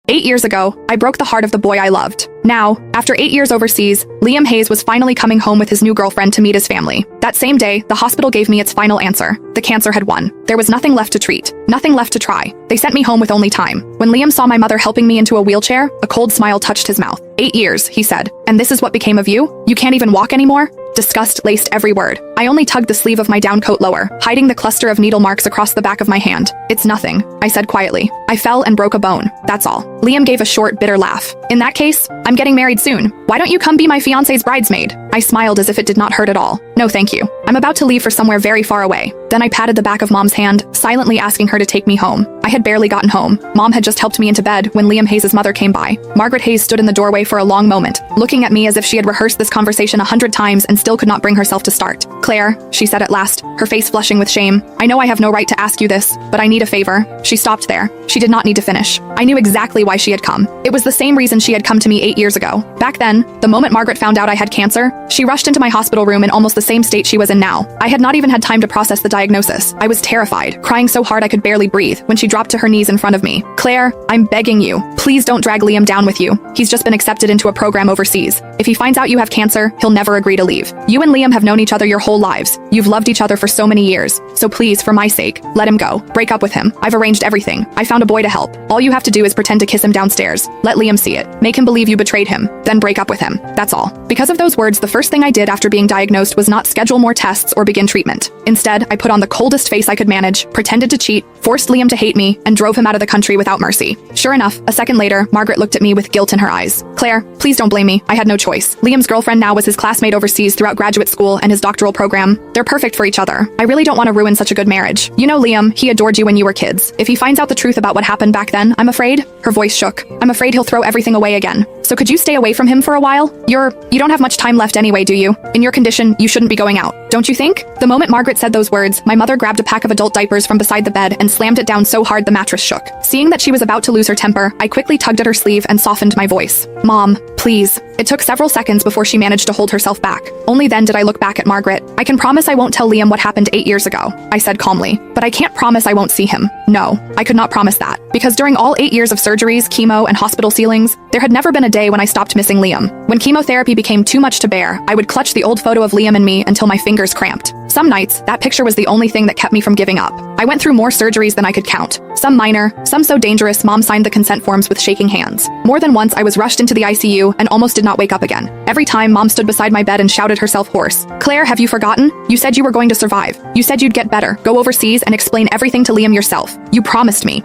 8 years ago, I broke the heart of the boy I loved. Now, after 8 years overseas, Liam Hayes was finally coming home with his new girlfriend to meet his family. That same day, the hospital gave me its final answer. The cancer had won. There was nothing left to treat, nothing left to try. They sent me home with only time. When Liam saw my mother helping me into a wheelchair, a cold smile touched his mouth. 8 years, he said. And this is what became of you? You can't even walk anymore? Disgust laced every word. I only tugged the sleeve of my down coat lower, hiding the cluster of needle marks across the back of my hand. It's nothing, I said quietly. I fell and broke a bone, that's all. Liam gave a short, bitter laugh. In that case, I'm getting married soon. Why don't you come be my fiancé's bridesmaid? I smiled as if it did not hurt at all. No thank you. I'm about to leave for somewhere very far away. Then I patted the back of Mom's hand, silently asking her to take me home. I had barely gotten home. Mom had just helped me into bed when Liam Hayes' mother came by. Margaret Hayes stood in the doorway for a long moment, looking at me as if she had rehearsed this conversation 100 times and still could not bring herself to start. Claire, she said at last, her face flushing with shame. I know I have no right to ask you this, but I need a favor. She stopped there. She did not need to finish. I knew exactly why she had come. It was the same reason she had come to me 8 years ago. Back then, the moment Margaret found out I had cancer, she rushed into my hospital room in almost the same state she was in now. I had not even had time to process the diagnosis. I was terrified, crying so hard I could barely breathe when she dropped to her knees in front of me. Claire, I'm begging you, please don't drag Liam down with you. He's just been accepted into a program overseas. If he finds out you have cancer, he'll never agree to leave. You and Liam have known each other your whole lives. You've loved each other for so many years. So please, for my sake, let him go. Break up with him. I've arranged everything. I found a boy to help. All you have to do is pretend to kiss him downstairs. Let Liam see it. Make him believe you betrayed him. Then break up with him. That's all. Because of those words, the first thing I did after being diagnosed was not schedule more tests or begin treatment. Instead, I put on the coldest face I could manage, pretended to cheat, forced Liam to hate me, and drove him out of the country without mercy. Sure enough, a second later, Margaret looked at me with guilt in her eyes. Claire, please don't blame me. I had no choice. Liam's girlfriend now was his classmate overseas throughout graduate school and his doctoral program. They're perfect for each other. I really don't want to ruin such a good marriage. You know Liam, he adored you when you were kids. If he finds out the truth about what happened back then, I'm afraid. Her voice shook. I'm afraid he'll throw everything away again. So could you stay away from him for a while? You don't have much time left anyway, do you? In your condition, you shouldn't be going out. Don't you think? The moment Margaret said those words, my mother grabbed a pack of adult diapers from beside the bed and slammed it down so hard the mattress shook. Seeing that she was about to lose her temper, I quickly tugged at her sleeve and softened my voice. Mom, please. It took several seconds before she managed to hold herself back. Only then did I look back at Margaret. I can promise I won't tell Liam what happened 8 years ago, I said calmly. But I can't promise I won't see him. No, I could not promise that. Because during all 8 years of surgeries, chemo, and hospital ceilings, there had never been a day when I stopped missing Liam. When chemotherapy became too much to bear, I would clutch the old photo of Liam and me until my fingers cramped. Some nights, that picture was the only thing that kept me from giving up. I went through more surgeries than I could count. Some minor, some so dangerous Mom signed the consent forms with shaking hands. More than once I was rushed into the ICU and almost did not wake up again. Every time Mom stood beside my bed and shouted herself hoarse. Claire, have you forgotten? You said you were going to survive. You said you'd get better, go overseas and explain everything to Liam yourself. You promised me.